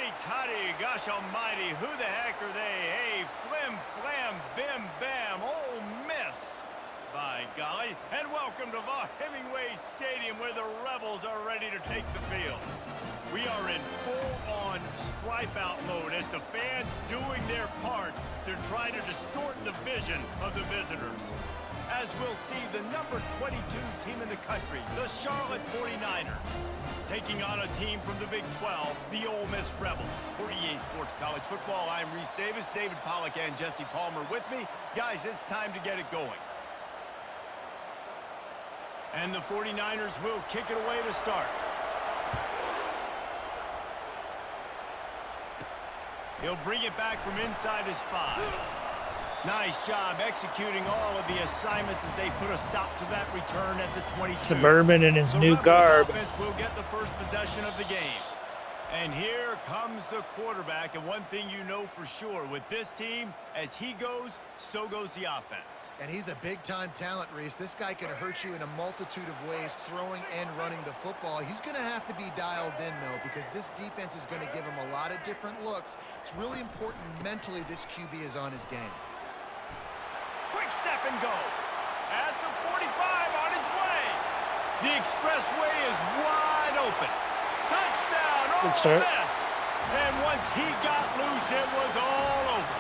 Huddy-toddy, gosh almighty, who the heck are they? Hey, flim, flam, bim, bam, Ole Miss. By golly, and welcome to Hemingway Stadium where the Rebels are ready to take the field. We are in full-on stripe-out mode as the fans doing their part to try to distort the vision of the visitors. As we'll see the number 22 team in the country, the Charlotte 49ers, taking on a team from the Big 12, the Ole Miss Rebels. For EA Sports College Football, I'm Reese Davis, David Pollack, and Jesse Palmer with me. Guys, it's time to get it going. And the 49ers will kick it away to start. He'll bring it back from inside his 5. Nice job executing all of the assignments as they put a stop to that return at the 22. Suburban in his new garb. The offense will get the first possession of the game. And here comes the quarterback. And one thing you know for sure with this team, as he goes, so goes the offense. And he's a big-time talent, Reese. This guy can hurt you in a multitude of ways, throwing and running the football. He's going to have to be dialed in, though, because this defense is going to give him a lot of different looks. It's really important mentally this QB is on his game. Quick step and go. At the 45 on his way. The expressway is wide open. Touchdown, Ole Miss. And once he got loose, it was all over.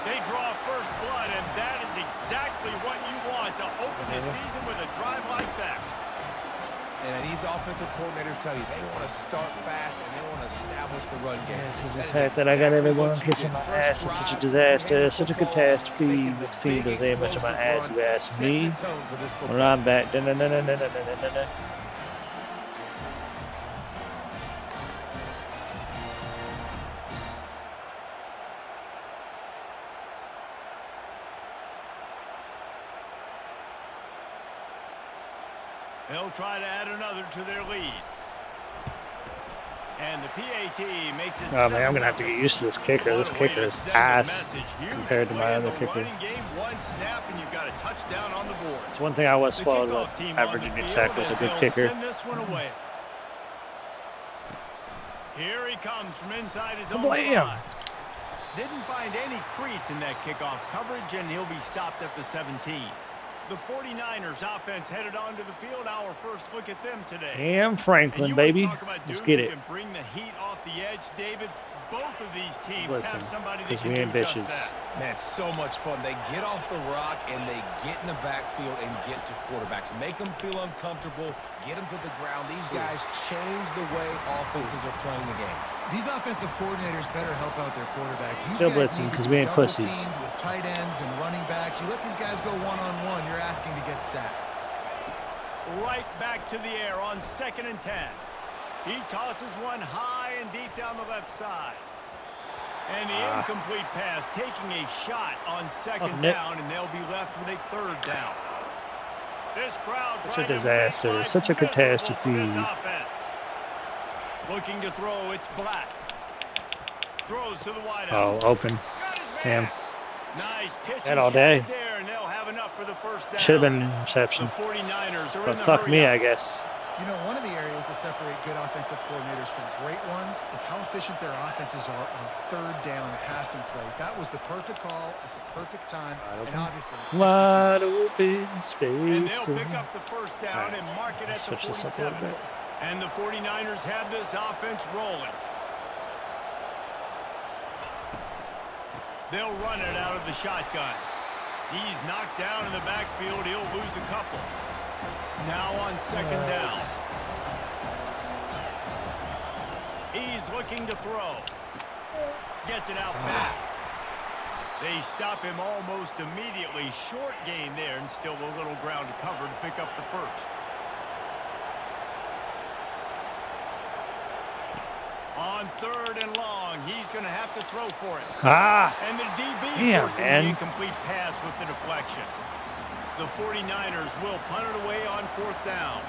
They draw first blood, and that is exactly what you want to open the season with a drive like that. And these offensive coordinators tell you they want to start fast and they want to establish the run game. Yes, the fact that I got everyone kissing my ass is such a disaster, such a catastrophe. Exceeding to say much of my ass, you ask me. When I'm back. They'll try to add another to their lead. And the PAT makes it. Oh man, I'm gonna have to get used to this kicker. This kicker is ass compared to my other kicker. It's one thing I was spoiled with. Virginia Tech was a good kicker. Here he comes from inside his own Blam! Didn't find any crease in that kickoff coverage, and he'll be stopped at the 17. The 49ers offense headed onto the field. Our first look at them today. Cam Franklin, baby. Let's get it. Can bring the heat off the edge, David. Both of these teams have somebody that can we do just bitches. that. Man, it's so much fun. They get off the rock and they get in the backfield and get to quarterbacks. Make them feel uncomfortable. Get them to the ground. These guys change the way offenses are playing the game. These offensive coordinators better help out their quarterback. Still blitzing because we ain't pussies. With tight ends and running backs, you let these guys go one-on-one, you're asking to get sacked. Right back to the air on 2nd and 10. He tosses one high and deep down the left side. And the incomplete pass taking a shot on 2nd down, and they'll be left with a 3rd down. This crowd such a disaster, such a catastrophe. Looking to throw, it's Black. Throws to the wide Oh, open. Damn. Nice pitch that all day. There, and they'll have enough for the first down. Should have been an interception. The 49ers are but in the fuck me, up. I guess. You know, one of the areas that separate good offensive coordinators from great ones is how efficient their offenses are on 3rd down passing plays. That was the perfect call at the perfect time, and obviously wide open space. And they'll pick up the first down and mark it at the 47. And the 49ers have this offense rolling. They'll run it out of the shotgun. He's knocked down in the backfield. He'll lose a couple. Now on 2nd down. He's looking to throw. Gets it out fast. They stop him almost immediately. Short gain there, and still a little ground to cover to pick up the first. On 3rd and long, he's going to have to throw for it. And the DB forcing the incomplete pass with the deflection. The 49ers will punt it away on 4th down.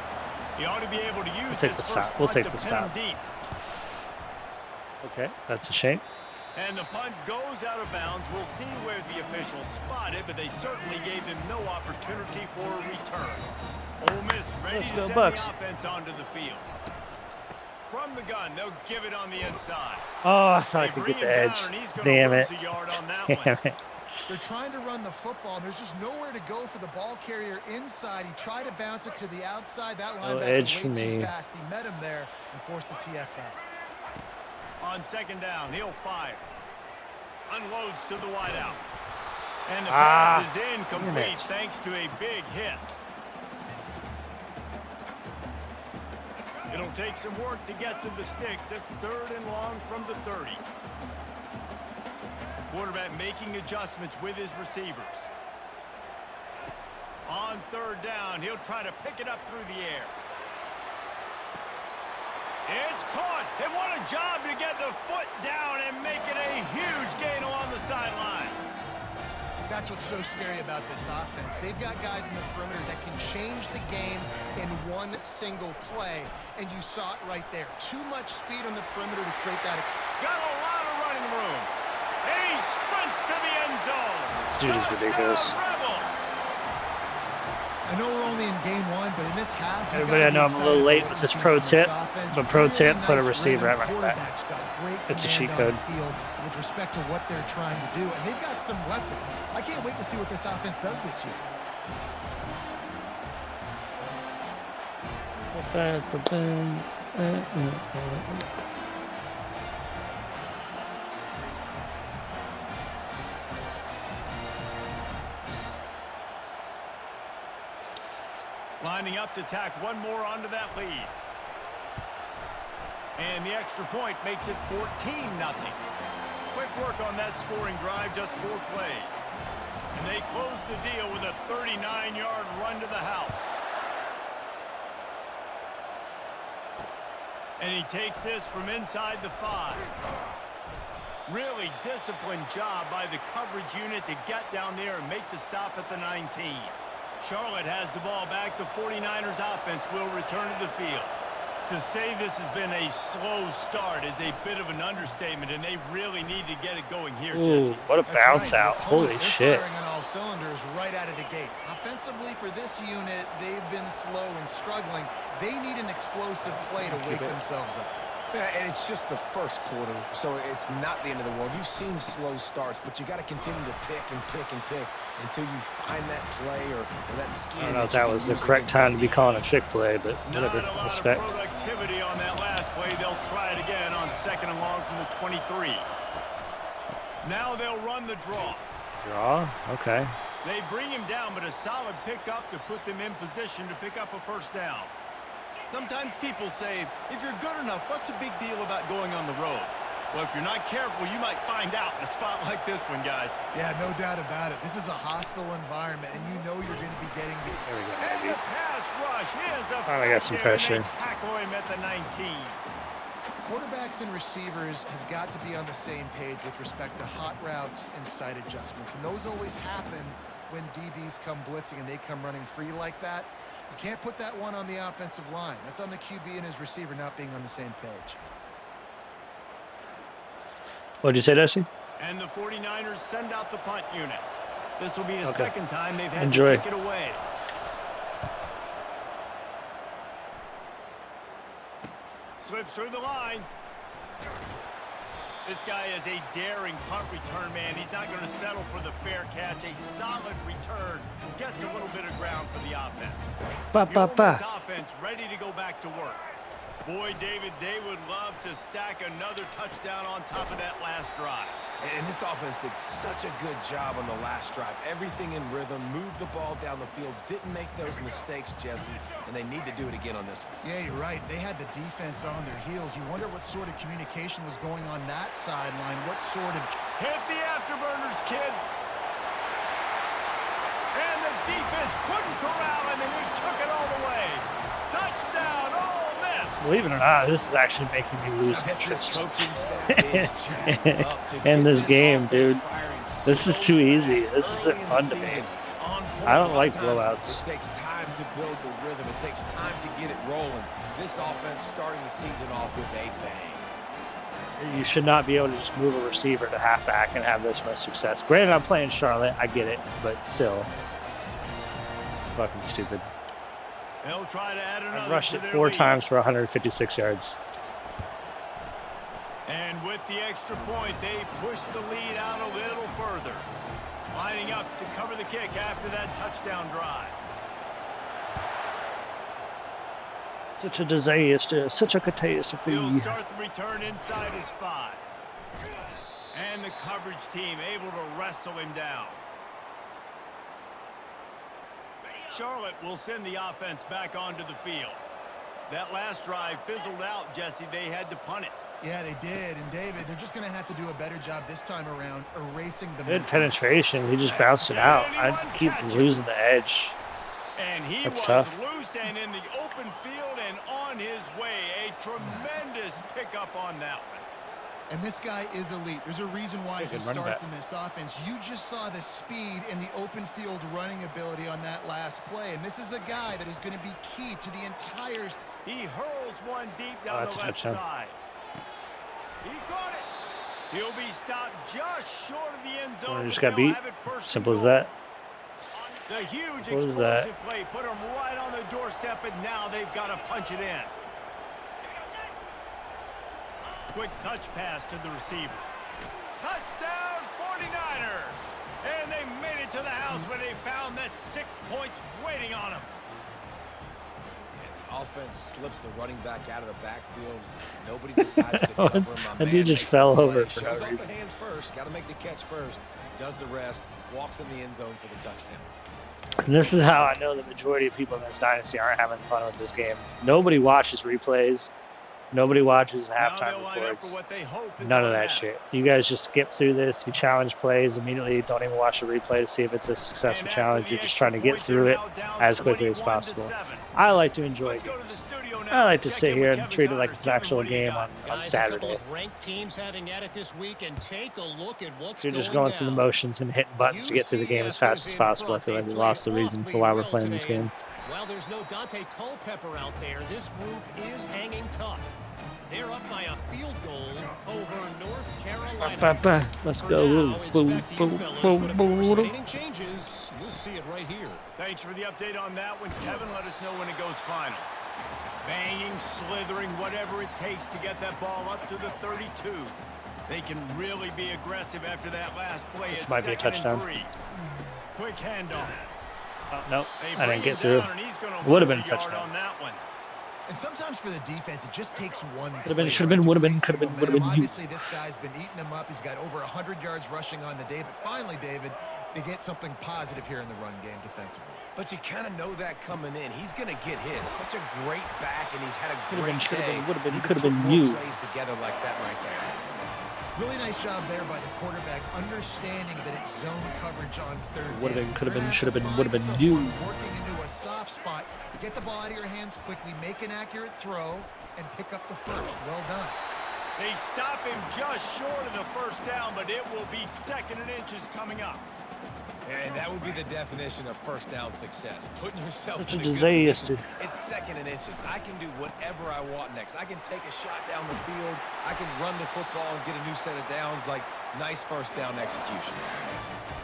He ought to be able to use this first punt to pin him deep. Okay, that's a shame. And the punt goes out of bounds. We'll see where the officials spot it, but they certainly gave him no opportunity for a return. Ole Miss ready to send the offense onto the field. From from the gun. They'll give it on the inside. Oh, I thought I could get the edge. Damn it. Damn it. They're trying to run the football, and there's just nowhere to go for the ball carrier inside. He tried to bounce it to the outside. That linebacker edge for way me. too fast. He met him there and forced the TFL. On second down, he'll fire. Unloads to the wideout. And the Ah, pass is incomplete thanks to a big hit. It'll take some work to get to the sticks. It's 3rd and long from the 30. Quarterback making adjustments with his receivers. On 3rd down, he'll try to pick it up through the air. It's caught. And what a job to get the foot down and make it a huge gain along the sideline. That's what's so scary about this offense. They've got guys in the perimeter that can change the game in one single play, and you saw it right there. Too much speed on the perimeter to create that. Got a lot of running room. And he sprints to the end zone. This dude is ridiculous. I know we're only in game 1, but in this half, Everybody, I know I'm a little late with this pro tip, but pro tip, put a receiver at running back. It's a cheat code. With respect to what they're trying to do, and they've got some weapons. I can't wait to see what this offense does this year. Lining up to tack one more onto that lead. And the extra point makes it 14-0. Quick work on that scoring drive, just 4 plays. And they close the deal with a 39-yard run to the house. And he takes this from inside the 5. Really disciplined job by the coverage unit to get down there and make the stop at the 19. Charlotte has the ball back. The 49ers offense will return to the field. To say this has been a slow start is a bit of an understatement, and they really need to get it going here, Ooh, Jesse. what a bounce out. Holy They're shit. firing on all cylinders right out of the gate. Offensively, for this unit, they've been slow and struggling. They need an explosive play to wake themselves up. Yeah, and it's just the first quarter, so it's not the end of the world. You've seen slow starts, but you got to continue to pick and pick and pick until you find that play or that scheme. I don't know if that was the correct time to be calling a trick play, but whatever. Not a lot Respect. of productivity on that last play. They'll try it again on 2nd and long from the 23. Now they'll run the draw. Draw? Okay. They bring him down, but a solid pickup to put them in position to pick up a 1st down. Sometimes people say, if you're good enough, what's the big deal about going on the road? Well, if you're not careful, you might find out in a spot like this one, guys. Yeah, no doubt about it. This is a hostile environment, and you know you're going to be getting the... There we go, And maybe. the pass rush is a I got some pressure. tackle him at the 19. Quarterbacks and receivers have got to be on the same page with respect to hot routes and sight adjustments, and those always happen when DBs come blitzing and they come running free like that. You can't put that one on the offensive line. That's on the QB and his receiver not being on the same page. What'd you say, Dusty? And the 49ers send out the punt unit. This will be the Okay. 2nd time they've had Enjoy. to kick it away. Slips through the line. This guy is a daring punt return man. He's not going to settle for the fair catch. A solid return. Gets a little bit of ground for the offense. Ba, ba, ba. This offense ready to go back to work. Boy, David, they would love to stack another touchdown on top of that last drive. And this offense did such a good job on the last drive. Everything in rhythm, moved the ball down the field, didn't make those mistakes, Jesse, and they need to do it again on this one. Yeah, you're right. They had the defense on their heels. You wonder what sort of communication was going on that sideline. What sort of... Hit the afterburners, kid. And the defense couldn't corral him, and he took it all the way. Touchdown, Ole Miss. Believe it or not, this is actually making me lose I bet this interest coaching staff is jacked up to in get this game, offense dude. firing This is so too easy. fast This isn't early in the fun to me. season. On point I don't a lot like of times, blowouts. It takes time to build the rhythm. It takes time to get it rolling. This offense starting the season off with a bang. You should not be able to just move a receiver to halfback and have this much success. Granted, I'm playing Charlotte. I get it. But still, it's fucking stupid. They'll try to add another I rushed to it their 4 lead. times for 156 yards. And with the extra point, they push the lead out a little further. Lining up to cover the kick after that touchdown drive. Such a disaster, such a catastrophe. He'll start the return inside his 5. And the coverage team able to wrestle him down. Charlotte will send the offense back onto the field. That last drive fizzled out, Jesse. They had to punt it. Yeah, they did. And, David, they're just going to have to do a better job this time around erasing the Good penetration. He just bounced it out. I keep losing the edge. And he That's was tough. loose and in the open field and on his way. A tremendous pickup on that one. And this guy is elite. There's a reason why he starts in this offense. You just saw the speed and the open field running ability on that last play. And this is a guy that is going to be key to the entire... He hurls one deep down the left side. He caught it. He'll be stopped just short of the end zone. Just got beat. Simple as that. The huge explosive play put him right on the doorstep, and now they've got to punch it in. Quick touch pass to the receiver. Touchdown 49ers! And they made it to the house when they found that 6 points waiting on them. And the offense slips the running back out of the backfield. Nobody decides to cover him. And he just fell over for no reason. Shows off the hands first. Got to make the catch first. Does the rest. Walks in the end zone for the touchdown. And this is how I know the majority of people in this dynasty aren't having fun with this game. Nobody watches replays. Nobody watches halftime reports. None of that shit. You guys just skip through this. You challenge plays immediately. Don't even watch the replay to see if it's a successful challenge. You're just trying to get through it as quickly as possible. I like to enjoy games. I like to sit here and treat it like it's an actual game on Saturday. You're just going through the motions and hitting buttons to get through the game as fast as possible. I feel like we lost the reason for why we're playing this game. Well, there's no Dante Culpepper out there. This group is hanging tough. They're up by a field goal over North Carolina. Let's go. Changes. You'll see it right here. Thanks for the update on that one, Kevin. Let us know when it goes final. Banging, slithering, whatever it takes to get that ball up to the 32. They can really be aggressive after that last play. This might be a touchdown. Quick handoff. Oh, nope, I didn't get through. Would have been a touchdown. On that one. And sometimes for the defense, it just takes one. Could have been, should have been, would have been, could have been, would have been. Obviously, this guy's been eating him up. He's got over 100 yards rushing on the day. But finally, David, they get something positive here in the run game defensively. But you kind of know that coming in. He's going to get his. Such a great back, and he's had a Could great have been, should have day. been, would have been, He could have put been more you. plays together like that right there. Really nice job there by the quarterback, understanding that it's zone coverage on third down. Would have been, could have been, should have been, would have been you. Working into a soft spot, get the ball out of your hands quickly, make an accurate throw, and pick up the first. Well done. They stop him just short of the first down, but it will be 2nd and inches coming up. And that would be the definition of first down success. Putting yourself Such in a a good disaster. position. It's 2nd and inches. I can do whatever I want next. I can take a shot down the field. I can run the football and get a new set of downs. Like, nice first down execution.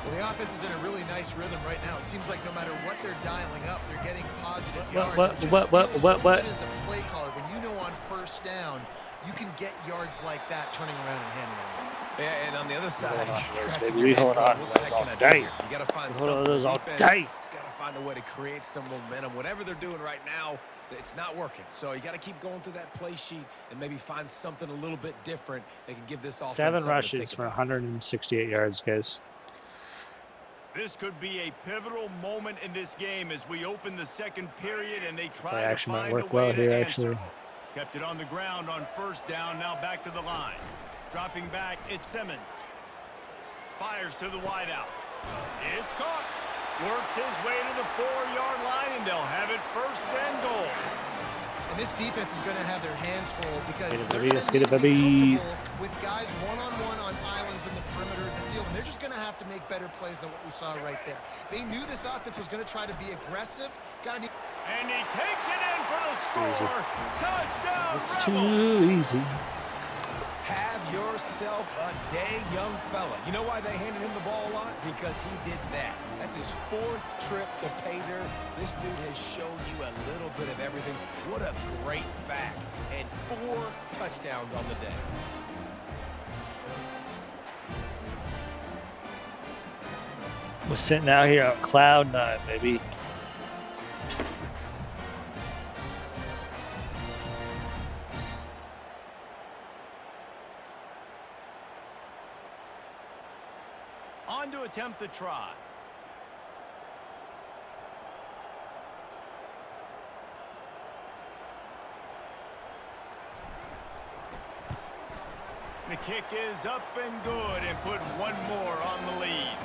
Well, the offense is in a really nice rhythm right now. It seems like no matter what they're dialing up, they're getting positive yards. What? As a play caller, when you know on first down, you can get yards like that turning around and handing it off. Yeah, and on the other side, We hold on all day. You got to find Hold on something. those all Defense day. has got to find a way to create some momentum. Whatever they're doing right now, it's not working. So you got to keep going through that play sheet and maybe find something a little bit different that can give this offense 7 something to think rushes for about. 168 yards, guys. This could be a pivotal moment in this game as we open the second period and they try Play to action might find work a way well to here, answer. actually. Kept it on the ground on first down, now back to the line. Dropping back, it's Simmons. Fires to the wideout. It's caught. Works his way to the 4-yard line, and they'll have it 1st and goal. And this defense is going to have their hands full because Get it, they're baby. going Let's to get it, be baby. comfortable with guys one-on-one on islands in the perimeter of the field. And they're just going to have to make better plays than what we saw right there. They knew this offense was going to try to be aggressive. And he takes it in for the score. Touchdown, It's Rebels. too easy. Have yourself a day, young fella. You know why they handed him the ball a lot? Because he did that. That's his 4th trip to pay dirt. This dude has shown you a little bit of everything. What a great back. And 4 touchdowns on the day. We're sitting out here on cloud 9, baby. On to attempt the try. The kick is up and good and put one more on the lead.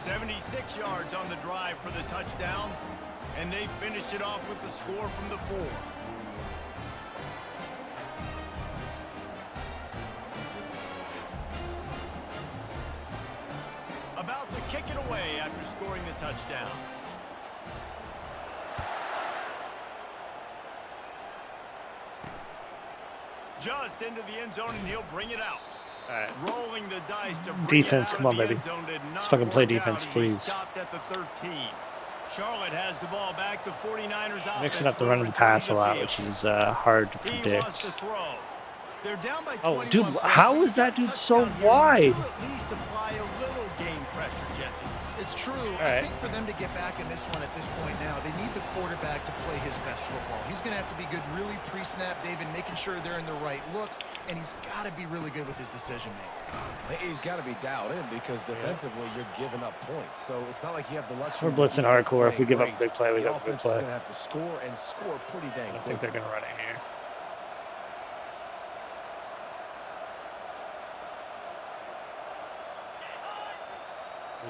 76 yards on the drive for the touchdown, and they finished it off with the score from the 4. About to kick it away after scoring the touchdown. Just into the end zone, and he'll bring it out. All right. Rolling the dice to bring Defense, it out come on, of the baby. end zone did not Let's fucking play work defense, out. please. He stopped at the 13. Charlotte has the ball back. The 49ers offense Mixing up the will run and return pass to a the lot, field. which is hard to He wants to predict. throw. They're down by Oh, 21 dude, points. how With is that that dude so touchdown here, wide? you do at least apply a little game pressure, Jesse. It's true. right. I think for them to get back in this one at this point now, they need the quarterback to play his best football. He's going to have to be good really pre-snap, David, making sure they're in the right looks, and he's got to be really good with his decision-making. He's got to be dialed in because defensively you're giving up points. So it's not like you have the luxury. We're blitzing of defense hardcore. If we give playing up a big play, we great. give up a big The offense is play. going to have to score and score pretty dang I don't quick. think they're going to run it here.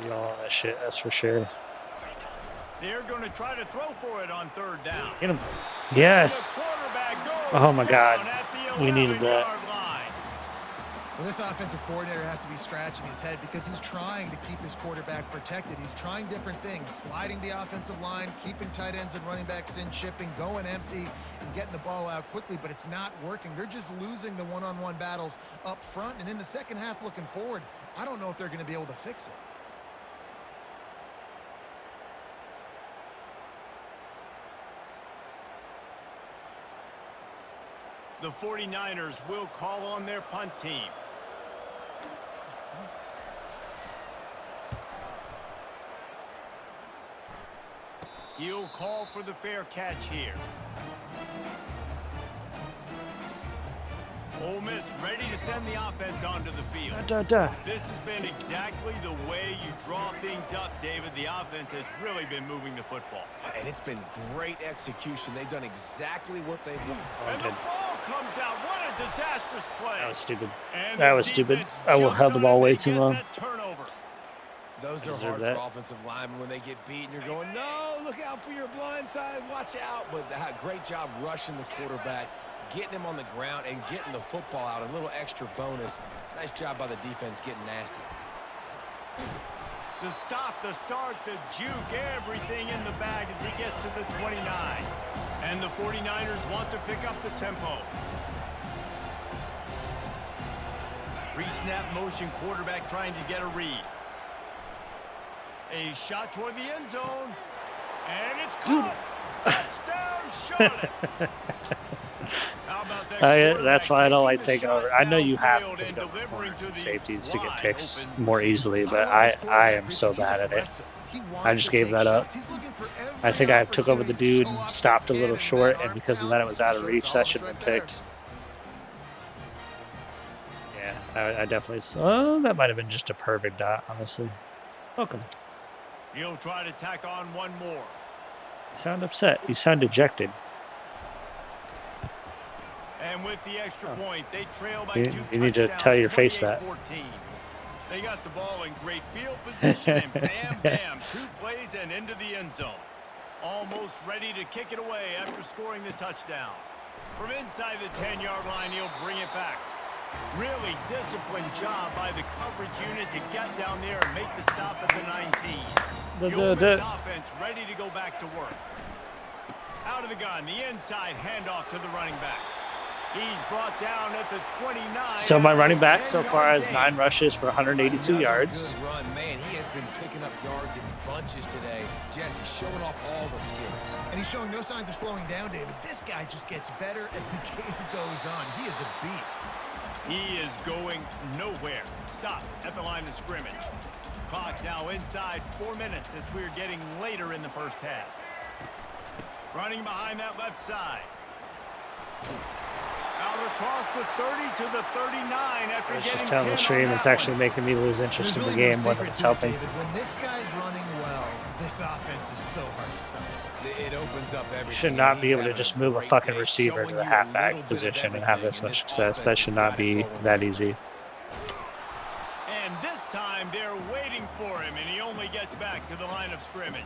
You don't want that shit, that's for sure. They're going to try to throw for it on 3rd down. Get him. Yes. The quarterback goes Oh, my God. down at the We needed that. 11-yard line. Well, this offensive coordinator has to be scratching his head because he's trying to keep his quarterback protected. He's trying different things, sliding the offensive line, keeping tight ends and running backs in, chipping, going empty, and getting the ball out quickly, but it's not working. They're just losing the one-on-one battles up front, and in the second half looking forward, I don't know if they're going to be able to fix it. The 49ers will call on their punt team. He'll call for the fair catch here. Ole Miss ready to send the offense onto the field. This has been exactly the way you draw things up, David. The offense has really been moving the football. And it's been great execution. They've done exactly what they want. And the ball comes out. What a disastrous play. That was stupid. And That the was stupid. defense I will jumps held the on ball it. way They too get long. that turnover. Those are Deserve hard that. for offensive linemen when they get beat and you're going, no, look out for your blind side, watch out. But great job rushing the quarterback, getting him on the ground and getting the football out. A little extra bonus. Nice job by the defense getting nasty. The stop, the start, the juke, everything in the bag as he gets to the 29. And the 49ers want to pick up the tempo. Pre-snap motion quarterback trying to get a read. A shot toward the end zone. And it's caught. Touchdown, Charlotte. How about that That's why I don't like taking taking the over. shot I know you have downfield to and take over delivering corners to and the safeties to get wide picks open more receiver. easily, but love this I am quarterback so because he's bad at it. aggressive. He wants I just to gave take that up. shots. He's looking for I think every I took over the opportunity dude to show and off stopped a what he little can, short, that and arm because of that, talent it was out of showed reach. That Thomas should have been right there. picked. Yeah, I definitely. Oh, that might have been just a perfect dot, honestly. Welcome. He'll try to tack on one more. You sound upset. You sound dejected. And with the extra point, they trail by You- 2 you need to touchdowns, tell your face that. 28-14. They got the ball in great field position, and bam, bam, 2 plays and into the end zone. Almost ready to kick it away after scoring the touchdown. From inside the 10-yard line, he'll bring it back. Really disciplined job by the coverage unit to get down there and make the stop at the 19. The Ole Miss offense ready to go back to work. Out of the gun, the inside handoff to the running back. He's brought down at the 29. So my running back after so a far has 10-yard 9 rushes for 182 Another yards. Good run, man. He has been picking up yards in bunches today. Jesse showing off all the skills. And he's showing no signs of slowing down, David. This guy just gets better as the game goes on. He is a beast. He is going nowhere. Stop at the line of scrimmage. clock now inside 4 minutes as we're getting later in the first half. Running behind that left side. Out across the 30 to the 39 after I was getting just telling the 10 stream on it's that actually one. making me lose interest in the game more than it's helping. David, when this guy's running well, this offense is so hard to stop. It opens up everything. You should not be able to just move a fucking receiver to the halfback position and have this much success. That should not be that easy. And this time they're waiting for him, and he only gets back to the line of scrimmage.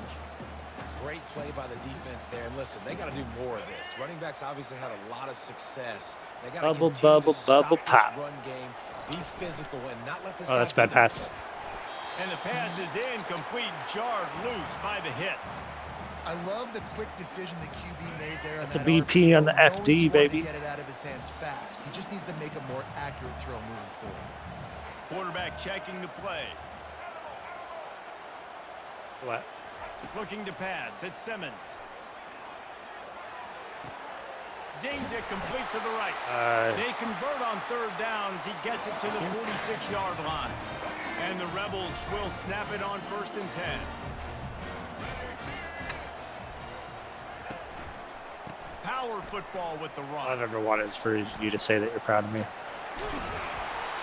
Great play by the defense there. And listen, they got to do more of this. Running backs obviously had a lot of success. They got to Bubble, continue bubble, to stop bubble, this pop. run game, be physical, and not let this Oh, guy that's a bad beat pass. them. And the pass is incomplete, jarred loose by the hit. I love the quick decision the QB made there. That's a on BP RPO, on the knowing FD, he wanted to baby. Get it out of his hands fast. He just needs to make a more accurate throw moving forward. Quarterback checking the play. What? Looking to pass. It's Simmons. Zings it complete to the right. They convert on third down as he gets it to the 46-yard line. And the Rebels will snap it on 1st and 10. Power football with the All run. I've ever wanted is for you to say that you're proud of me.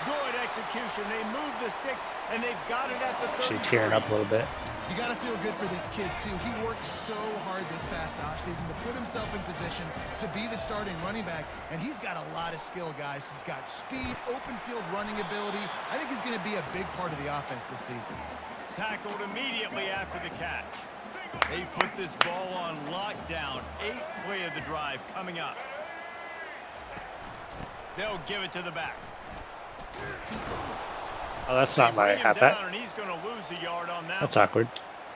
Good execution. They move the sticks, and they've got it at the 33. Actually tearing up a little bit. You got to feel good for this kid, too. He worked so hard this past offseason to put himself in position to be the starting running back, and he's got a lot of skill, guys. He's got speed, open field running ability. I think he's going to be a big part of the offense this season. Tackled immediately after the catch. They've put this ball on lockdown. 8th play of the drive coming up. They'll give it to the back. Oh, that's not my Bring him halfback. down, and he's going to lose a yard on that. That's awkward.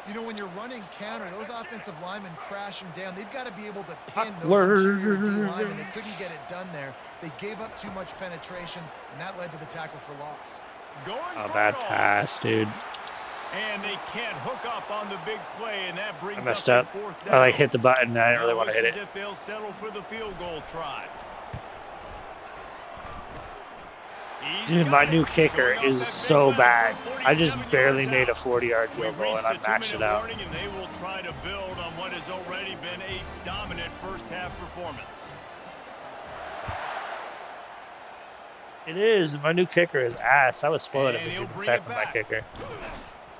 You know, when you're running counter, those offensive linemen crashing down, they've got to be able to pin those Awkward. interior D linemen. They couldn't get it done there. They gave up too much penetration, and that led to the tackle for loss. Going Oh, for bad it all. pass, dude. And they can't hook up on the big play, and that brings I messed up up. the 4th I down. like hit the button and I didn't Now really want to hit looks it. as if they'll settle for the field goal try. He's Dude, got my it. new kicker Showing off is that big so leg bad. from I just 47 barely yards made a out. 40-yard field We've goal and I reached the maxed it 2-minute out. warning, and they will try to build on what has already been a dominant first-half performance. It is. My new kicker is ass. I was spoiled if And he he'll didn't bring sack it my back. kicker.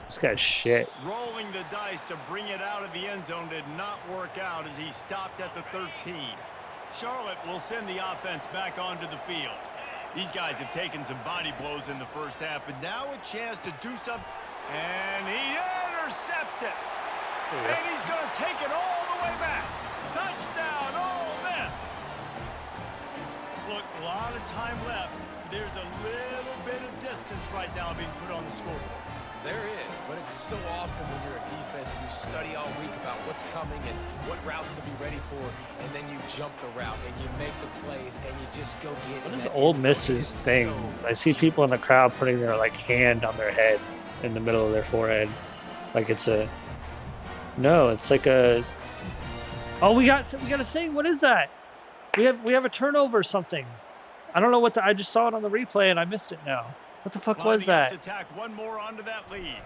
This guy's shit. Rolling the dice to bring it out of the end zone did not work out as he stopped at the 13. Charlotte will send the offense back onto the field. These guys have taken some body blows in the first half, but now a chance to do something. And he intercepts it. And he's going to take it all the way back. Touchdown, Ole Miss. Look, a lot of time left. There's a little bit of distance right now being put on the scoreboard. There is, but it's so awesome when you're a defense and you study all week about what's coming and what routes to be ready for, and then you jump the route and you make the plays and you just go get What in is that Ole end zone. Miss's It's thing? so I see people in the crowd putting their like hand on their head in the middle of their forehead. Like it's a... No, it's like a... Oh, we got a thing. What is that? We have a turnover or something. I don't know what I just saw it on the replay and I missed it now. What the fuck was Lining up that? to tack one more onto that lead.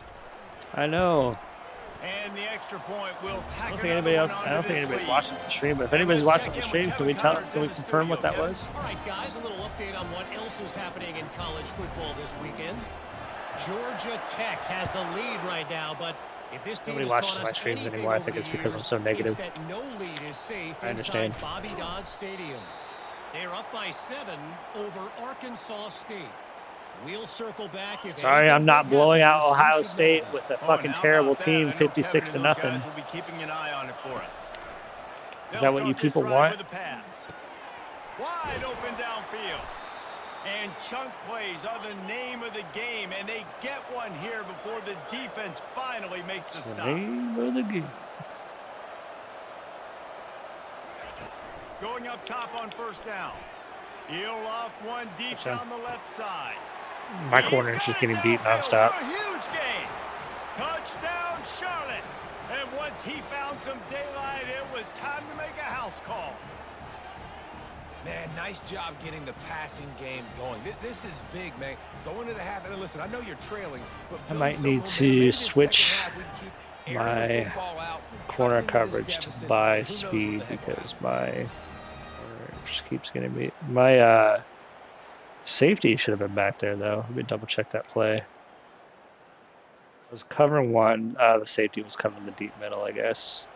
I know. And the extra point will tack I don't think another anybody one else. onto I don't think this anybody's lead. watching the stream. But if anybody's watching the stream, can we confirm what that was? All right, guys, a little update on what else is happening in college football this weekend. Georgia Tech has the lead right now, but if this team Nobody has watches taught my us streams anything anymore. I over think the it's because I'm years, so negative. it's that no lead is safe I understand. inside Bobby Dodd Stadium. They're up by 7 over Arkansas State. We'll circle back if Sorry, I'm anything not big blowing out happens, you Ohio should know State that. with a Oh, fucking and how terrible about that? team, I know 56 Kevin to and those nothing. guys will be keeping an eye on it for us. Is that what you people want? With a pass. Wide open downfield. And chunk plays are the name of the game, and they get one here before the defense finally makes the It's the stop. name of the game. Going up top on first down. He'll loft one deep Touchdown. down the left side. My He's corner is got just it getting beat downfield nonstop. for a huge gain. Touchdown, Charlotte. And once he found some daylight, it was time to make a house call. Man, nice job getting the passing game going. This is big, man. Go into the half, and listen, I know you're trailing, but I might need to switch my corner coverage to buy speed because my just keeps getting me. My safety should have been back there though. Let me double check that play. I was covering one. The safety was covering the deep middle, I guess.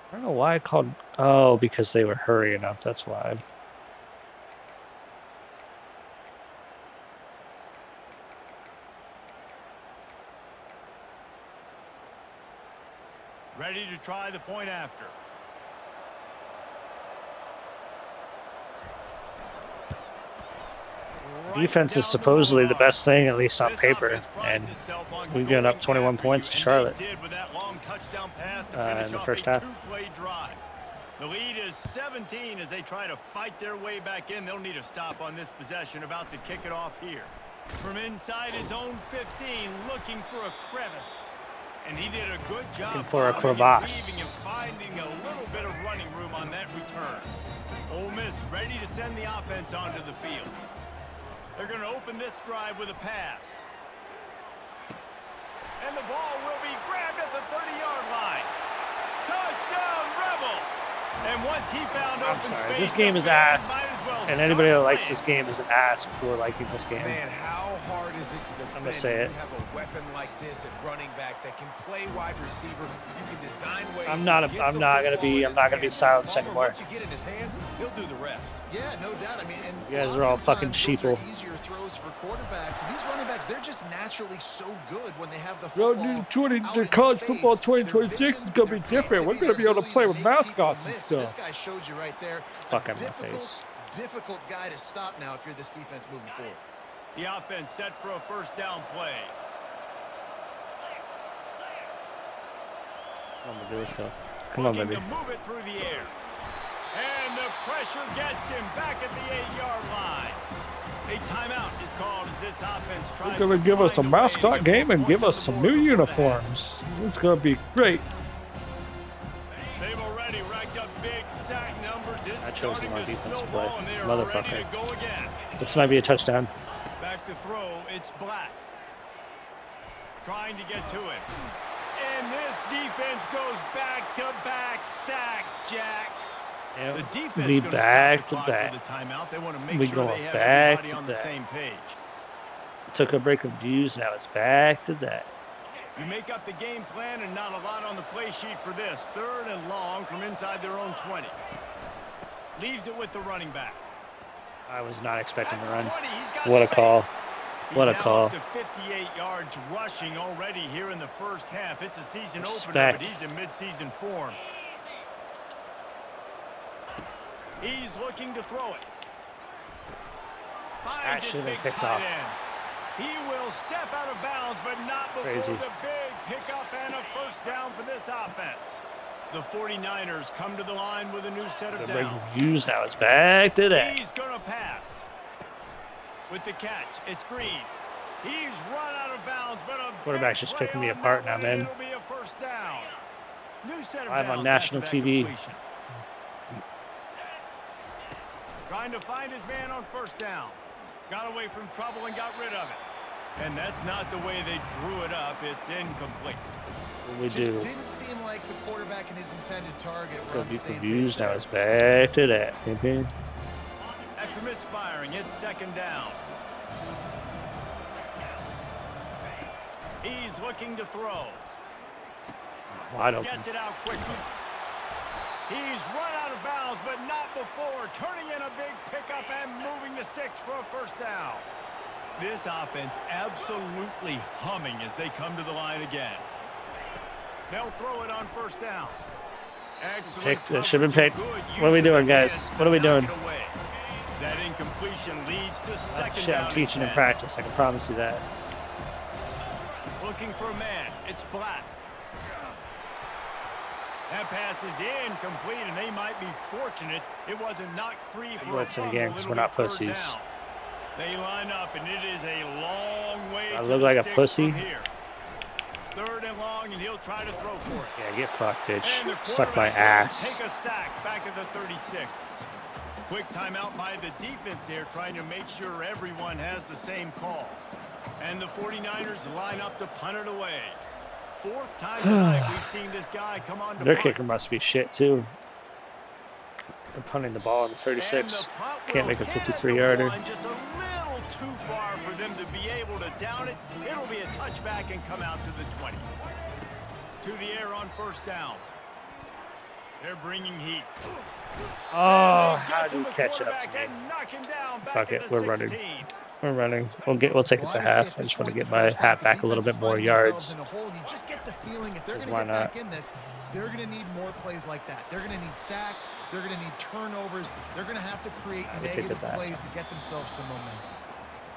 I don't know why I called. Oh, because they were hurrying up. That's why. Ready to try the point after. Defense is supposedly the best thing, at least on paper, and we've given up 21 points to Charlotte in the first half. The lead is 17 as they try to fight their way back in. They'll need a stop on this possession. About to kick it off here. From inside his own 15, looking for a crevice. And he did a good job looking for a crevasse. and finding a little bit of running room on that return. Ole Miss ready to send the offense onto the field. They're going to open this drive with a pass. And the ball will be grabbed at the 30-yard line. Touchdown, Rebels! And once he found open space, this game is ass, and anybody that likes this game is an ass for liking this game. Man, how hard is it to defend? I'm gonna say it. You have a weapon like this at running back that can play wide receiver. You can design ways. I'm not gonna be silenced anymore. Once you get in his hands, he'll do the rest. Yeah, no doubt. I mean, and you guys are all fucking sheeple. Easier throws for quarterbacks, and these running backs, they're just naturally so good when they have the football. The college football 2026 is gonna be different. We're gonna be able to play with mascots and stuff. This guy showed you right there. Fuck out of my face. Difficult guy to stop now if you're this defense moving forward. The offense set for a first down play. Come on, baby, let's go. Come on, baby. Move it through the air. And the pressure gets him back at the 8-yard line. A timeout is called as this offense tries They're going to give us a mascot game and give us some new uniforms. It's going to be great. They've already racked up big sack numbers. I chose the defensive play. Motherfucker. Again. This might be a touchdown. Back to throw, it's Black. Trying to get to it. And this defense goes back-to-back sack, Jack. Yep. The defense be back to back. The timeout. They want to make we sure going they have back everybody to on back. the same page. Took a break of views, now it's back to that. You make up the game plan and not a lot on the play sheet for this. 3rd and long from inside their own 20. Leaves it with the running back. I was not expecting to run. What a call. What a He's call. Up to 58 yards rushing already here in the first half. It's a season opener, but he's in mid-season form. He's looking to throw it. That should have picked off. He will step out of bounds, but not before the big pickup and a first down for this offense. The 49ers come to the line with a new set of downs. Views now it's back to that. He's going to pass. With the catch, it's Green. He's run out of bounds, but a quarterback's just picking me apart now, man. It'll be a first down. New set of I'm on national TV. Completion. Trying to find his man on first down. Got away from trouble and got rid of it. And that's not the way they drew it up. It's incomplete. We do. Just didn't seem like the quarterback and his intended target were on the same views page now there. it's back to that. After misfiring, it's second down. He's looking to throw. Wide open. Gets it out quickly. He's run out of bounds, but not before turning in a big pickup and moving the sticks for a first down. This offense absolutely humming as they come to the line again. They'll throw it on first down. Excellent. It should have been picked. What are we doing, guys? What are we doing? That incompletion leads to second Shit, down. I'm teaching in practice. I can promise you that. Looking for a man. It's Black. That pass is incomplete, and they might be fortunate it wasn't knocked free for Let's say again, because we're not pussies. They line up, and it is a long way I to look the like a sticks pussy. from here. 3rd and long, and he'll try to throw for it. Yeah, get fucked, And bitch. the Suck my quarterback will ass. Take a sack back at the 36. Quick timeout by the defense there, trying to make sure everyone has the same call. And the 49ers line up to punt it away. Fourth time tonight we've seen this guy come on to Their punt. kicker must be shit, too. They're punting the ball on the 36. Can't make a 53-yarder. Just a little too far for them to be able to down it. It'll be a touchback and come out to the 20. To the air on first down. They're bringing heat. Oh, how do you catch it up to me? Fuck it, we're running. We're running. We'll take it to half. I just want to get my half back a little bit more yards. Why not? They're going to need more plays like that. They're going to need sacks. They're going to need turnovers. They're going to have to create negative plays to get themselves some momentum.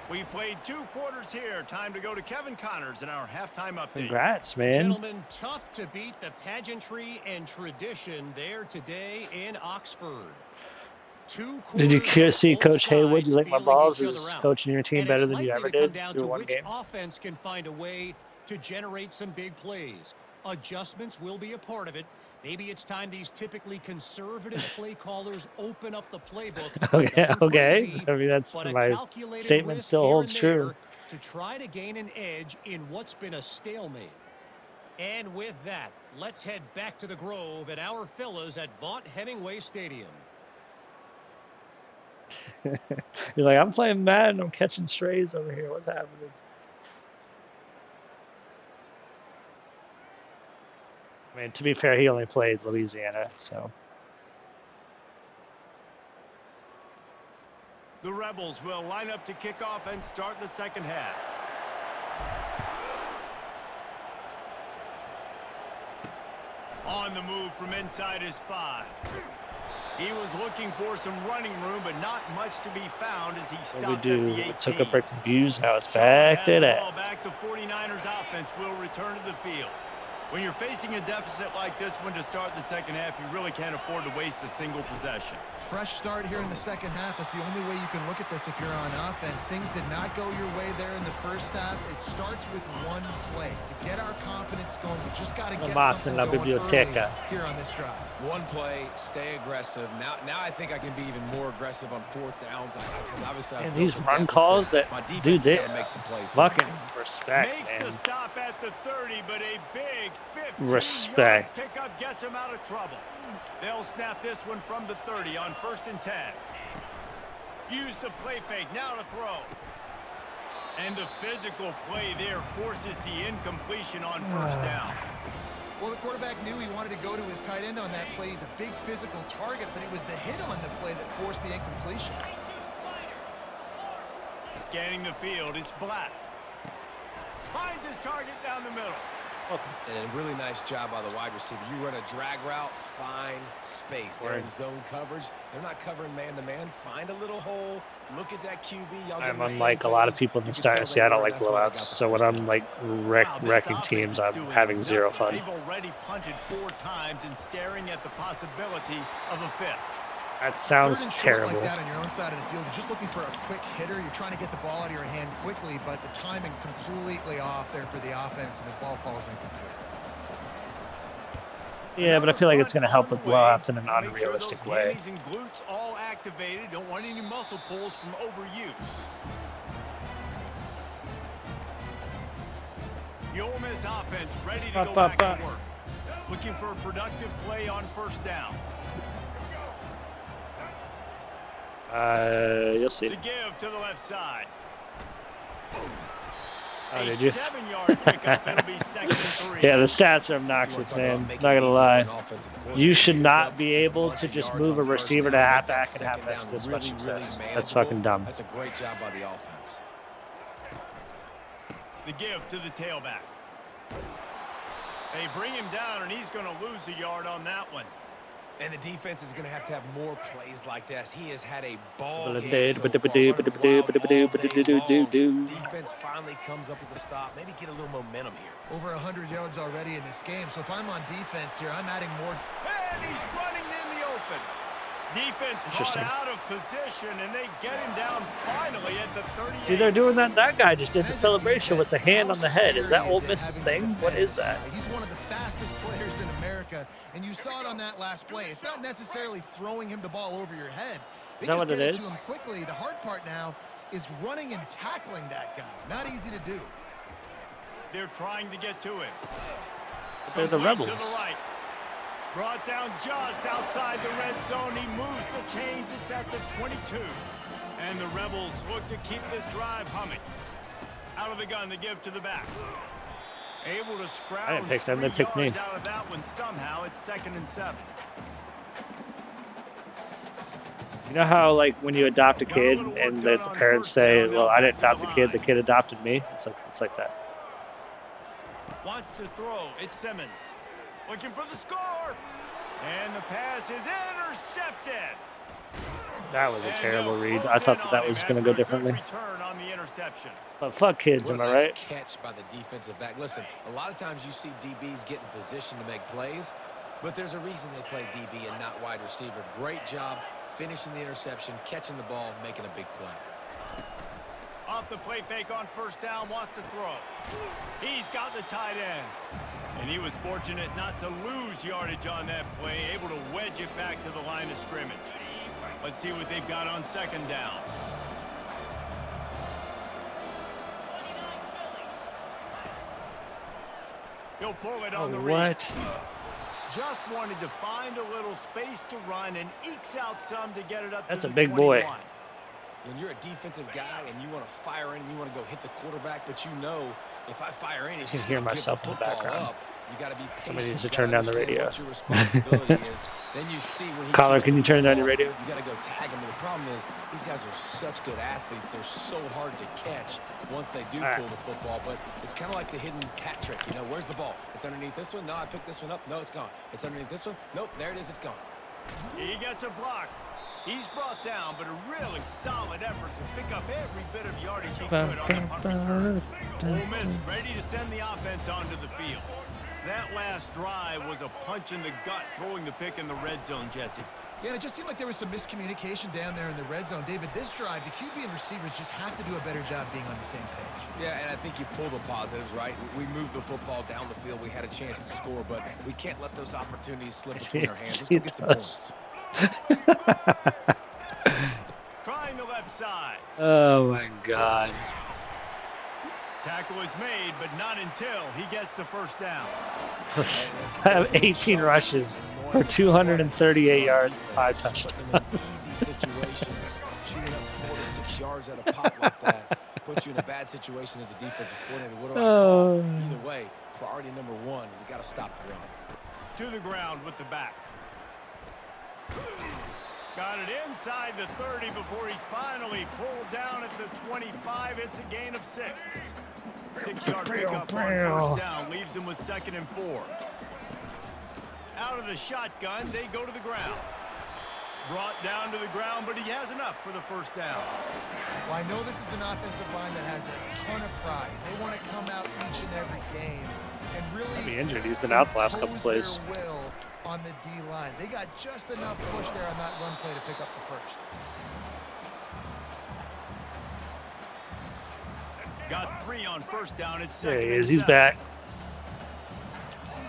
We've played 2 quarters here. Time to go to Kevin Connors in our halftime update. Congrats, man. Gentlemen, tough to beat the pageantry and tradition there today in Oxford. Did you see Coach Haywood? You like my balls? Is coaching your team better than you ever did through one game? Offense can find a way to generate some big plays. Adjustments will be a part of it. Maybe it's time these typically conservative play callers open up the playbook. Okay. I mean, that's my statement still holds true. To try to gain an edge in what's been a stalemate. And with that, let's head back to the Grove at our fellas at Vaught Hemingway Stadium. You're like, I'm playing Madden. I'm catching strays over here. What's happening? I mean, to be fair, he only played Louisiana, so. The Rebels will line up to kick off and start the second half. On the move from inside his 5. He was looking for some running room, but not much to be found as he stopped at the 18. Took a break from views. Now it's back to that. Back to 49ers offense will return to the field. When you're facing a deficit like this one to start the second half, you really can't afford to waste a single possession. Fresh start here in the second half. That's the only way you can look at this if you're on offense. Things did not go your way there in the first half. It starts with one play. To get our confidence going, we just got to get something going early here on this drive. One play, stay aggressive. Now I think I can be even more aggressive on 4th downs. Because obviously and these run calls that, dude, they fucking respect, Makes man. the stop at the 30, but a big 50 respect. Pickup gets him out of trouble. They'll snap this one from the 30 on 1st and 10. Use the play fake, now to throw. And the physical play there forces the incompletion on 1st down. Well, the quarterback knew he wanted to go to his tight end on that play. He's a big physical target, but it was the hit on the play that forced the incompletion. Scanning the field, it's Black. Finds his target down the middle. And a really nice job by the wide receiver. You run a drag route, find space. They're in zone coverage. They're not covering man-to-man. Find a little hole. Look at that QB. I'm unlike a lot of people in this dynasty. I don't like blowouts. So when I'm like wrecking teams, I'm having zero fun. They've already punted 4 times and staring at the possibility of a 5th. That sounds terrible. Like that on your own side of the field. You're just looking for a quick hitter. You're trying to get the ball out of your hand quickly, but the timing completely off there for the offense, and the ball falls incomplete. Yeah, but I feel like it's going to help with blowouts in an unrealistic way. Hands and glutes all activated. Don't want any muscle pulls from overuse. The Ole Miss offense ready to go back to work. Looking for a productive play on 1st down. You'll see. To give to the left side. Oh, did you? 7-yard pickup. It'll be 2nd and 3. Yeah, the stats are obnoxious, man. Not gonna lie. You should not be able to just move a receiver to halfback and have this much success. That's fucking dumb. That's a great job by the offense. The give to the tailback. They bring him down, and he's going to lose a yard on that one. And the defense is going to have more plays like this. He has had a ball game so far. Defense finally comes up with a stop. Maybe get a little momentum here. Over 100 yards already in this game. So if I'm on defense here, I'm adding more. And he's running in the open. Defense caught out of position, and they get him down finally at the 38. See, they're doing that. That guy just did the celebration with the hand on the head. Is that Ole Miss's thing? What is that? He's one of the fastest players in America, and you saw it on that last play. It's not necessarily throwing him the ball over your head. They that just what it get it to is? him quickly. The hard part now is running and tackling that guy. Not easy to do. They're trying to get to it. They're the Complete Rebels. To the right. Brought down just outside the red zone. He moves the chains. It's at the 22. And the Rebels look to keep this drive humming. Out of the gun to give to the back. Able to scrounge I didn't pick them. They 3 picked me. yards out of that one somehow. It's 2nd and 7. You know how, like, when you adopt a kid and the parents say, well, I didn't adopt the kid adopted me? It's like that. Wants to throw. It's Simmons. Looking for the score. And the pass is intercepted. That was a terrible read. I thought that was going to go differently. Return on the interception. But fuck kids, What am a I nice right? catch by the defensive back. Listen, a lot of times you see DBs get in position to make plays, but there's a reason they play DB and not wide receiver. Great job finishing the interception, catching the ball, making a big play. Off the play fake on 1st down, wants to throw. He's got the tight end. And he was fortunate not to lose yardage on that play, able to wedge it back to the line of scrimmage. Let's see what they've got on 2nd down. He'll pull it on the read. What? Just wanted to find a little space to run and ekes out some to get it up That's to a the big boy. 21. When you're a defensive guy and you want to fire in and you want to go hit the quarterback, but you know if I fire in, it's can just hear gonna give myself the in the football background. up. You got to be patient. Somebody needs to You turn gotta down the understand radio. what your responsibility is. Then you see when he Caller, keeps can the you turn down your football, radio? You got to go tag him. The problem is these guys are such good athletes. They're so hard to catch once they do All right. pull the football. But it's kind of like the hidden hat trick. You know, where's the ball? It's underneath this one. No, I picked this one up. No, it's gone. It's underneath this one. Nope, there it is. It's gone. He gets a block. He's brought down, but a really solid effort to pick up every bit of yardage he could on the punt return. Ole Miss ready to send the offense onto the field. That last drive was a punch in the gut, throwing the pick in the red zone, Jesse. Yeah, and it just seemed like there was some miscommunication down there in the red zone. David, this drive, the QB and receivers just have to do a better job being on the same page. Yeah, and I think you pull the positives, right? We moved the football down the field. We had a chance to score, but we can't let those opportunities slip between our hands. Let's go get some points. Trying the left side. Oh my God. Tackle is made, but not until he gets the 1st down. I have 18 rushes for 238 yards and 5 touchdowns. Put them in easy situations, shooting up 4 to 6 yards at a pop like that puts you in a bad situation as a defensive coordinator. What do I call? Either way, priority number 1, we got to stop the run. To the ground with the back. Got it inside the 30 before he's finally pulled down at the 25. It's a gain of 6. 6-yard pickup on 1st down leaves him with 2nd and 4. Out of the shotgun, they go to the ground. Brought down to the ground, but he has enough for the 1st down. Well, I know this is an offensive line that has a ton of pride. They want to come out each and every game and really He'll be injured. He's been out the last couple impose plays. their will on the D-line. They got just enough push there on that run play to pick up the 1st. Got 3 on 1st down. It's 2nd There he and is. He's 7. back.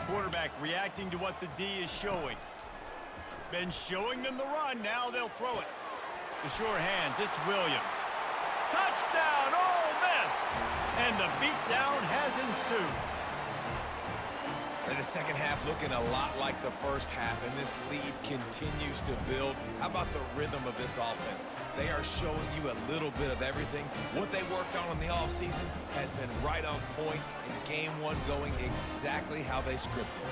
Quarterback reacting to what the D is showing. Been showing them the run. Now they'll throw it. The sure hands. It's Williams. Touchdown, Ole Miss! And the beatdown has ensued. And the second half looking a lot like the first half, and this lead continues to build. How about the rhythm of this offense? They are showing you a little bit of everything. What they worked on in the offseason has been right on point, and game 1 going exactly how they scripted.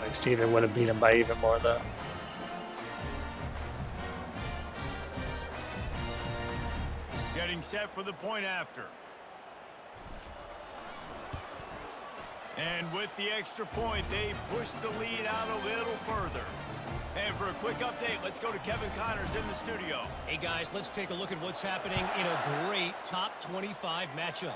Like Steven would have beat him by even more, though. Getting set for the point after. And with the extra point, they push the lead out a little further. And for a quick update, let's go to Kevin Connors in the studio. Hey, guys, let's take a look at what's happening in a great top 25 matchup.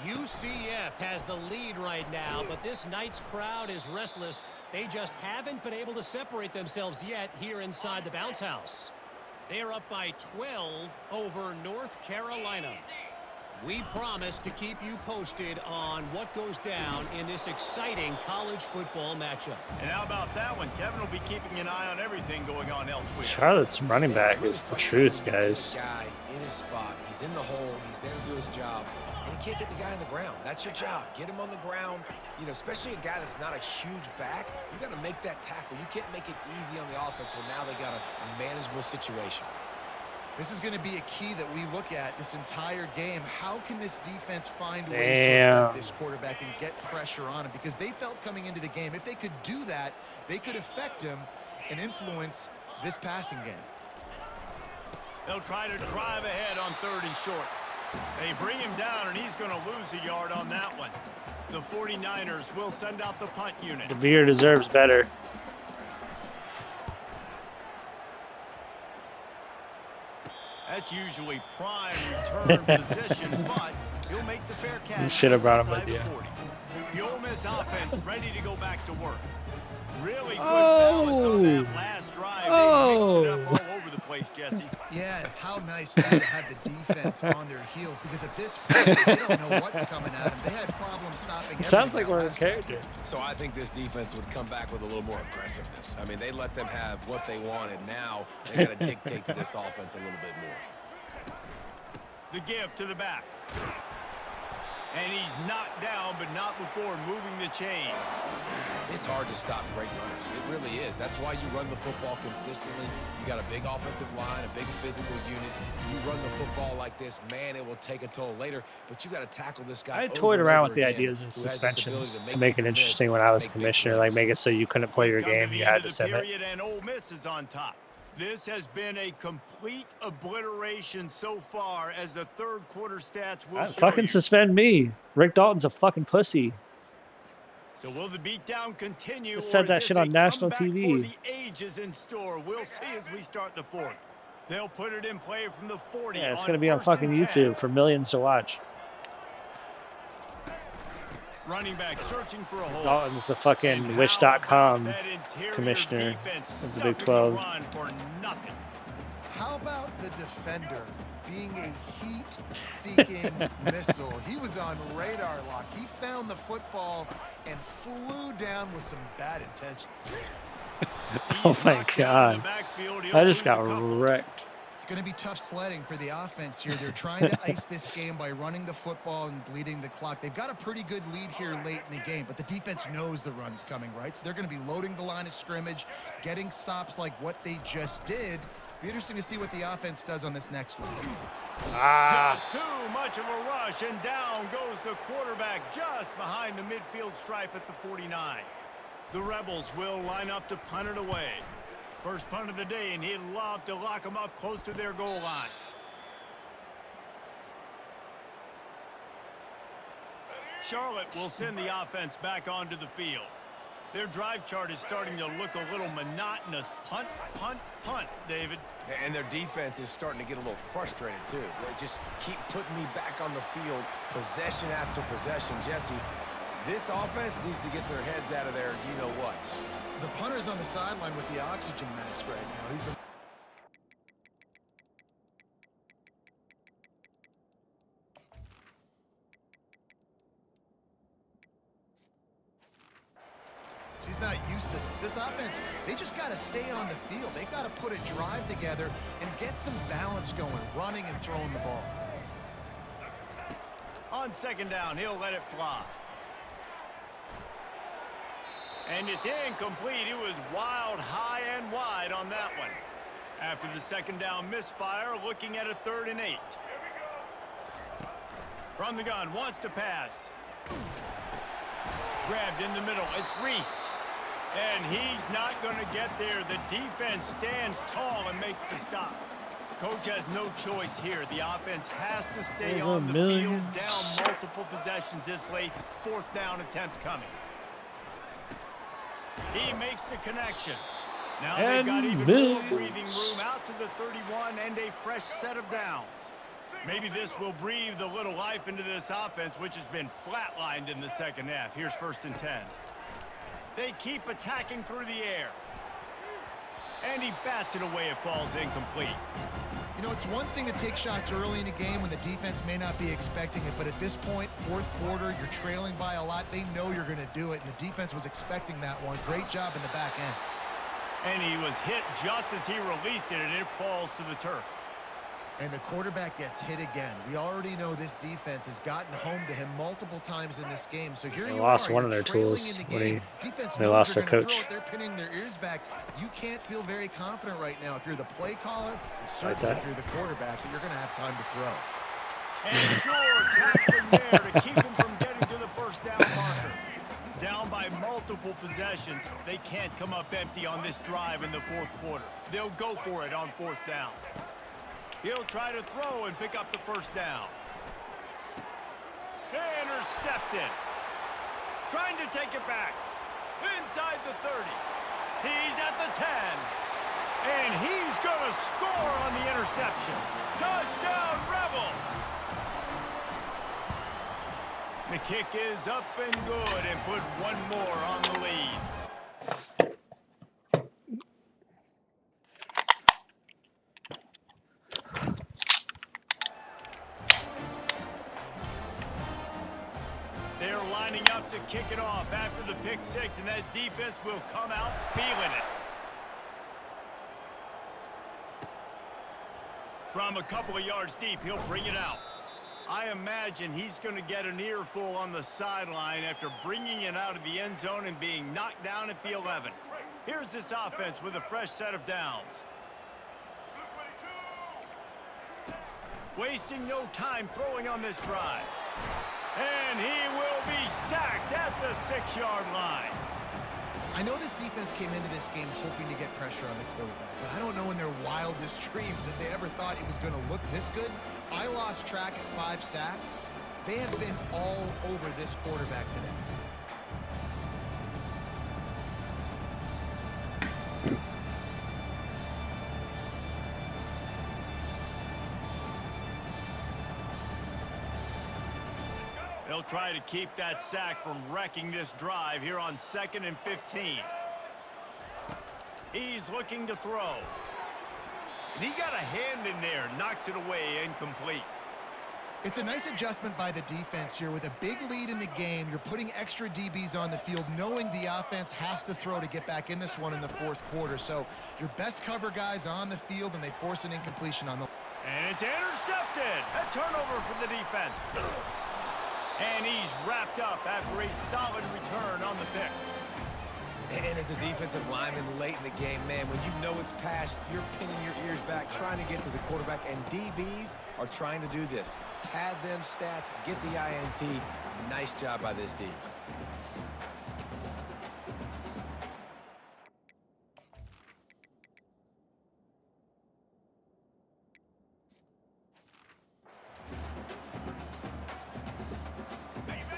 UCF has the lead right now, but this Knights crowd is restless. They just haven't been able to separate themselves yet here inside the bounce house. They're up by 12 over North Carolina. We promise to keep you posted on what goes down in this exciting college football matchup. And how about that one? Kevin will be keeping an eye on everything going on elsewhere. Charlotte's running back is the truth, guys. Guy in his spot. He's in the hole. He's there to do his job. And you can't get the guy on the ground. That's your job. Get him on the ground. You know, especially a guy that's not a huge back. You got to make that tackle. You can't make it easy on the offense when now they got a manageable situation. This is going to be a key that we look at this entire game. How can this defense find ways to affect this quarterback and get pressure on him? Because they felt coming into the game, if they could do that, they could affect him and influence this passing game. They'll try to drive ahead on 3rd and short. They bring him down, and he's going to lose a yard on that one. The 49ers will send out the punt unit. DeVere deserves better. That's usually prime return position, but he'll make the fair catch. You should have brought him with you. The Ole Miss offense ready to go back to work. Really good balance on that last drive. They mixed it up all over the place, Jesse. Yeah, and how nice too, to have the defense on their heels, because at this point, they don't know what's coming at them. They had problems stopping. It sounds like we're in character. So I think this defense would come back with a little more aggressiveness. I mean, they let them have what they wanted. Now they got to dictate to this offense a little bit more. The give to the back. And he's knocked down, but not before moving the chains. It's hard to stop great runners. It really is. That's why you run the football consistently. You got a big offensive line, a big physical unit. You run the football like this, man, it will take a toll later. But you got to tackle this guy. I toyed around with the ideas of suspensions to make it interesting when I was commissioner, like make it so you couldn't play your game, you had to send it. And Ole Miss is on top. This has been a complete obliteration so far, as the 3rd quarter stats will show fucking you. suspend me. Rick Dalton's a fucking pussy. So will the beatdown continue? I said that shit on national TV. For the ages in store. We'll see as we start the 4th. They'll put it in play from the 40. Yeah, it's going to be on fucking YouTube for millions to watch. Running back searching for a hole. Dalton's the fucking wish.com commissioner of the Big 12. How about the defender being a heat-seeking missile? He was on radar lock. He found the football and flew down with some bad intentions. Oh my God. I just got wrecked. It's going to be tough sledding for the offense here. They're trying to ice this game by running the football and bleeding the clock. They've got a pretty good lead here late in the game, but the defense knows the run's coming, right? So they're going to be loading the line of scrimmage, getting stops like what they just did. Be interesting to see what the offense does on this next one. Just too much of a rush, and down goes the quarterback just behind the midfield stripe at the 49. The Rebels will line up to punt it away. First punt of the day, and he'd love to lock them up close to their goal line. Charlotte will send the offense back onto the field. Their drive chart is starting to look a little monotonous. Punt, punt, punt, David. And their defense is starting to get a little frustrated, too. They just keep putting me back on the field, possession after possession. Jesse, this offense needs to get their heads out of there, you-know-what. The punter's on the sideline with the oxygen mask right now. He's been... She's not used to this. This offense, they just got to stay on the field. They got to put a drive together and get some balance going, running and throwing the ball. On 2nd down, he'll let it fly. And it's incomplete. It was wild, high and wide on that one. After the 2nd down misfire, looking at a 3rd and 8. From the gun, wants to pass. Grabbed in the middle. It's Reese. And he's not going to get there. The defense stands tall and makes the stop. Coach has no choice here. The offense has to stay on the field, down multiple possessions this late. 4th down attempt coming. He makes the connection. Now they've got even more breathing room out to the 31 and a fresh set of downs. Maybe this will breathe a little life into this offense, which has been flatlined in the 2nd half. Here's 1st and 10. They keep attacking through the air. And he bats it away. It falls incomplete. You know, it's one thing to take shots early in a game when the defense may not be expecting it, but at this point, fourth quarter, you're trailing by a lot. They know you're going to do it, and the defense was expecting that one. Great job in the back end. And he was hit just as he released it, and it falls to the turf. And the quarterback gets hit again. We already know this defense has gotten home to him multiple times in this game. So here They you lost are, one of you're their trailing tools in the when game. Defense they knows lost they're their gonna throw coach. it. They're pinning their ears back. You can't feel very confident right now if you're the play caller, and certainly if you're the quarterback, that you're going to have time to throw. And sure tackling there to keep him from getting to the first down marker. Down by multiple possessions, they can't come up empty on this drive in the fourth quarter. They'll go for it on fourth down. He'll try to throw and pick up the first down. Intercepted. Trying to take it back. Inside the 30. He's at the 10. And he's going to score on the interception. Touchdown, Rebels! The kick is up and good and put one more on the lead. They're lining up to kick it off after the pick six, and that defense will come out feeling it. From a couple of yards deep, he'll bring it out. I imagine he's going to get an earful on the sideline after bringing it out of the end zone and being knocked down at the 11. Here's this offense with a fresh set of downs. Wasting no time throwing on this drive. And he will be sacked at the 6-yard line. I know this defense came into this game hoping to get pressure on the quarterback, but I don't know in their wildest dreams if they ever thought it was going to look this good. I lost track at 5 sacks. They have been all over this quarterback today. They'll try to keep that sack from wrecking this drive here on 2nd and 15. He's looking to throw. And he got a hand in there, knocks it away, incomplete. It's a nice adjustment by the defense here. With a big lead in the game, you're putting extra DBs on the field, knowing the offense has to throw to get back in this one in the fourth quarter. So your best cover guys on the field, and they force an incompletion on the... And it's intercepted. A turnover for the defense. And he's wrapped up after a solid return on the pick. And as a defensive lineman late in the game, man, when you know it's pass, you're pinning your ears back, trying to get to the quarterback, and DBs are trying to do this. Pad them stats, get the INT. Nice job by this D.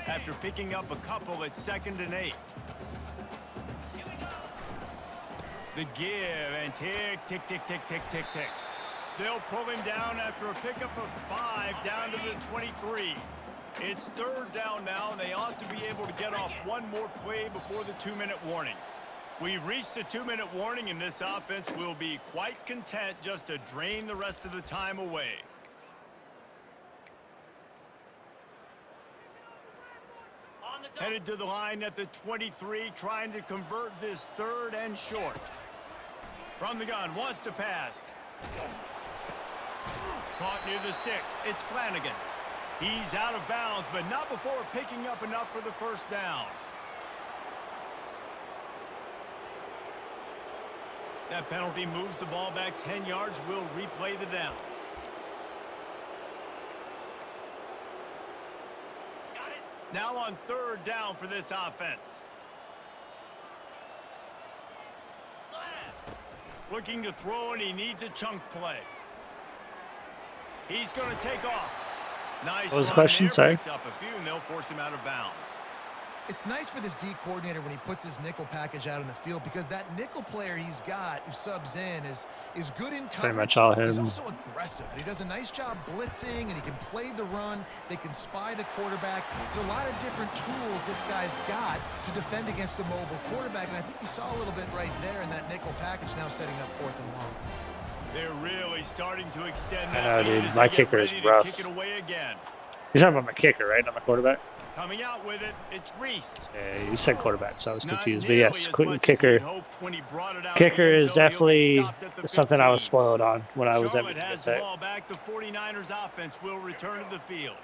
After picking up a couple at 2nd and 8. The give and tick, tick, tick, tick, tick, tick, tick. They'll pull him down after a pickup of 5 down to the 23. It's 3rd down now, and they ought to be able to get off one more play before the 2-minute warning. We've reached the 2-minute warning, and this offense will be quite content just to drain the rest of the time away. Headed to the line at the 23, trying to convert this 3rd and short. From the gun, wants to pass. Caught near the sticks. It's Flanagan. He's out of bounds, but not before picking up enough for the first down. That penalty moves the ball back 10 yards. We'll replay the down. Now on 3rd down for this offense. Looking to throw, and he needs a chunk play. He's going to take off. Nice. What was the question? Sorry. Picks up a few, and they'll force him out of bounds. It's nice for this D coordinator when he puts his nickel package out in the field because that nickel player he's got who subs in is good in coverage. Pretty much all him. He's also aggressive. And he does a nice job blitzing, and he can play the run. They can spy the quarterback. There's a lot of different tools this guy's got to defend against a mobile quarterback, and I think you saw a little bit right there in that nickel package now setting up 4th and long. They're really starting to extend that. I know, dude. My kicker is rough. Kick it away again. You're talking about my kicker, right? Not my quarterback? Coming out with it, it's Reese. Yeah, you said quarterback, so I was confused. But yes, kicker. Kicker is definitely something I was spoiled on when I was at Virginia Tech. The ball back. The 49ers offense will return to the field.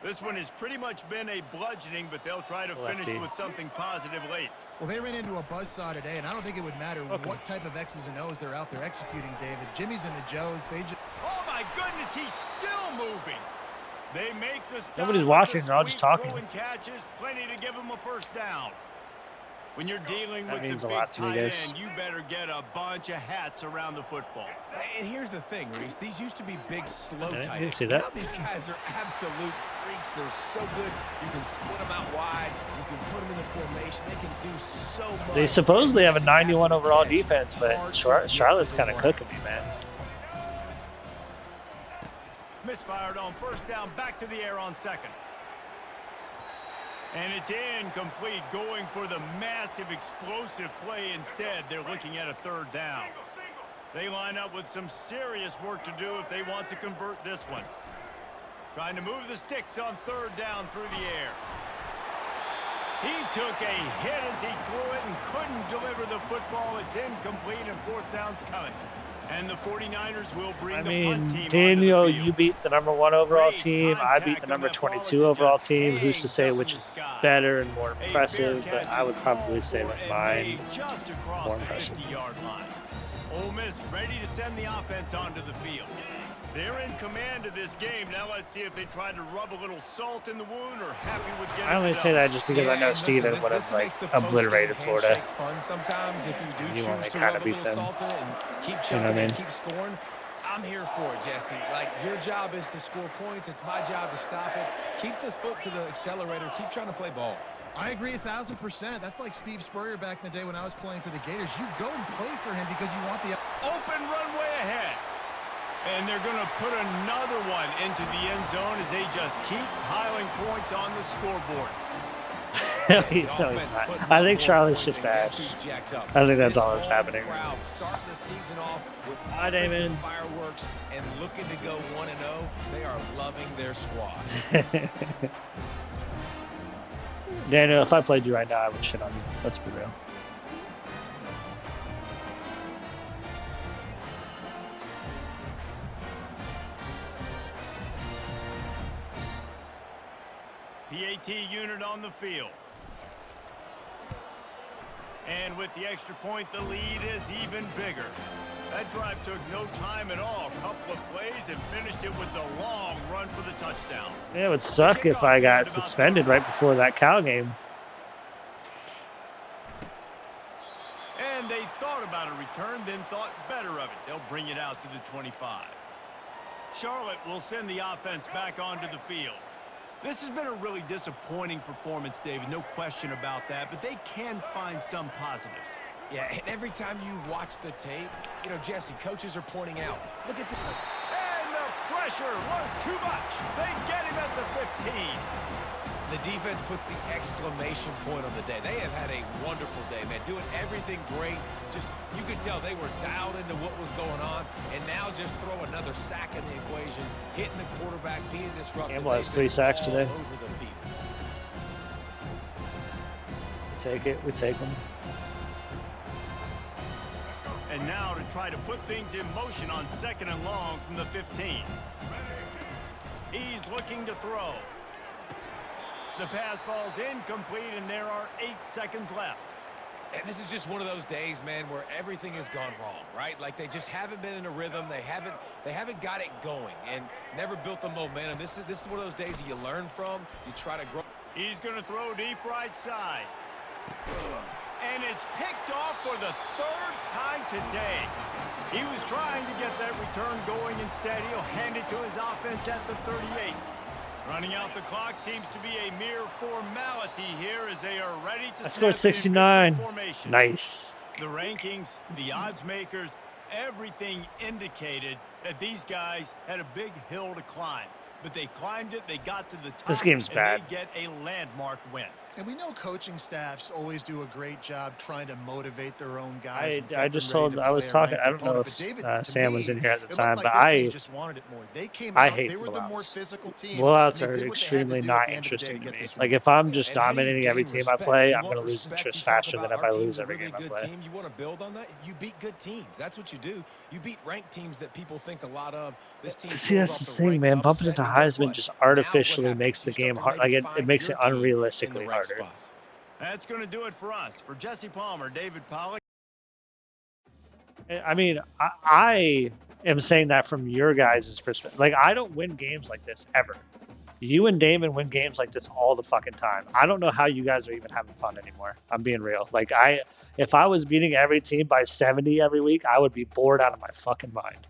This one has pretty much been a bludgeoning, but they'll try to finish with something positive late. Well, they ran into a buzzsaw today, and I don't think it would matter what type of X's and O's they're out there executing, David. Jimmy's and the Joes, they just... Oh, my goodness, he's still moving. They make the stop. Nobody's watching. They're all just talking. Catches, plenty to give him a first down. When you're dealing with means the a big lot to me, tight guys. end, you better get a bunch of hats around the football. And here's the thing, Reese. These used to be big, slow tight You ends. see that? Now these guys are absolute freaks. They're so good. You can split them out wide. You can put them in the formation. They can do so much. They supposedly have a 91 overall defense, but Charlotte's kind of cooking me, man. Misfired on first down, back to the air on second. And it's incomplete, going for the massive explosive play instead. They're looking at a 3rd down. They line up with some serious work to do if they want to convert this one. Trying to move the sticks on 3rd down through the air. He took a hit as he threw it and couldn't deliver the football. It's incomplete and 4th down's coming. And the 49ers will bring the punt team Daniel, onto the field. you beat the number 1 overall team. I beat the number 22 overall team. Who's to say which is better and more impressive? But I would probably say that mine is more impressive. Ole Miss ready to send the offense onto the field. They're in command of this game. Now let's see if they try to rub a little salt in the wound or happy with getting I only say that just because I know Steven would have like obliterated Florida. Fun sometimes if you do choose want to to kind rub of a beat little them. salt in it and keep You know chucking what I mean? and keep scoring. I'm here for it, Jesse. Like, your job is to score points. It's my job to stop it. Keep the foot to the accelerator. Keep trying to play ball. I agree 1,000%. That's like Steve Spurrier back in the day when I was playing for the Gators. You go and play for him because you want the... Open runway ahead. And they're going to put another one into the end zone as they just keep piling points on the scoreboard. No, he's not. I think Charlotte's just ass. I think that's all that's happening. Hi, Damon. Fireworks and looking to go 1-0. They are loving their squad. Daniel, if I played you right now, I would shit on you. Let's be real. PAT unit on the field. And with the extra point, the lead is even bigger. That drive took no time at all. A couple of plays and finished it with the long run for the touchdown. Yeah, it would suck if I got suspended right before that Cal game. And they thought about a return, then thought better of it. They'll bring it out to the 25. Charlotte will send the offense back onto the field. This has been a really disappointing performance, David. No question about that, but they can find some positives. Yeah, and every time you watch the tape, you know, Jesse, coaches are pointing out, look at the... And the pressure was too much. They get him at the 15. The defense puts the exclamation point on the day. They have had a wonderful day, man, doing everything great. Just, you could tell they were dialed into what was going on, and now just throw another sack in the equation, hitting the quarterback, being disruptive. Campbell has 3 sacks today. Over the field. We take it. We take them. And now to try to put things in motion on 2nd and long from the 15. He's looking to throw. The pass falls incomplete, and there are 8 seconds left. And this is just one of those days, man, where everything has gone wrong, right? Like they just haven't been in a rhythm. They haven't got it going and never built the momentum. This is one of those days that you learn from. You try to grow. He's going to throw deep right side. And it's picked off for the 3rd time today. He was trying to get that return going instead. He'll hand it to his offense at the 38. Running out the clock seems to be a mere formality here as they are ready to I scored snap it in 69. formation. Nice. The rankings, the odds makers, everything indicated that these guys had a big hill to climb. But they climbed it, they got to the top, This game's and bad. they get a landmark win. And we know coaching staffs always do a great job trying to motivate their own guys. I just told, I was talking, I don't know if Sam was in here at the time, but I hate they were the more blowouts. physical team. Blowouts and they are did what they had to extremely do not at the end of the day interesting to to get me. this Like win. if I'm just And any dominating every game team I respect, play, you I'm want going to lose respect, interest you talk faster than about if I our lose team's a every really game I good play. team. You want to build on that? You beat good teams. That's what you do. You beat ranked teams that people think a lot of. This team See, pulls that's off the the thing, rank man. Bumping upset, into and guess Heisman what? just Now what artificially happens? makes the You game start to hard. maybe Like it find makes your it team in the unrealistically right harder. spot. That's going to do it for us. For Jesse Palmer, David Pollack. I mean, I am saying that from your guys' perspective. Like, I don't win games like this ever. You and Damon win games like this all the fucking time. I don't know how you guys are even having fun anymore. I'm being real. Like, if I was beating every team by 70 every week, I would be bored out of my fucking mind.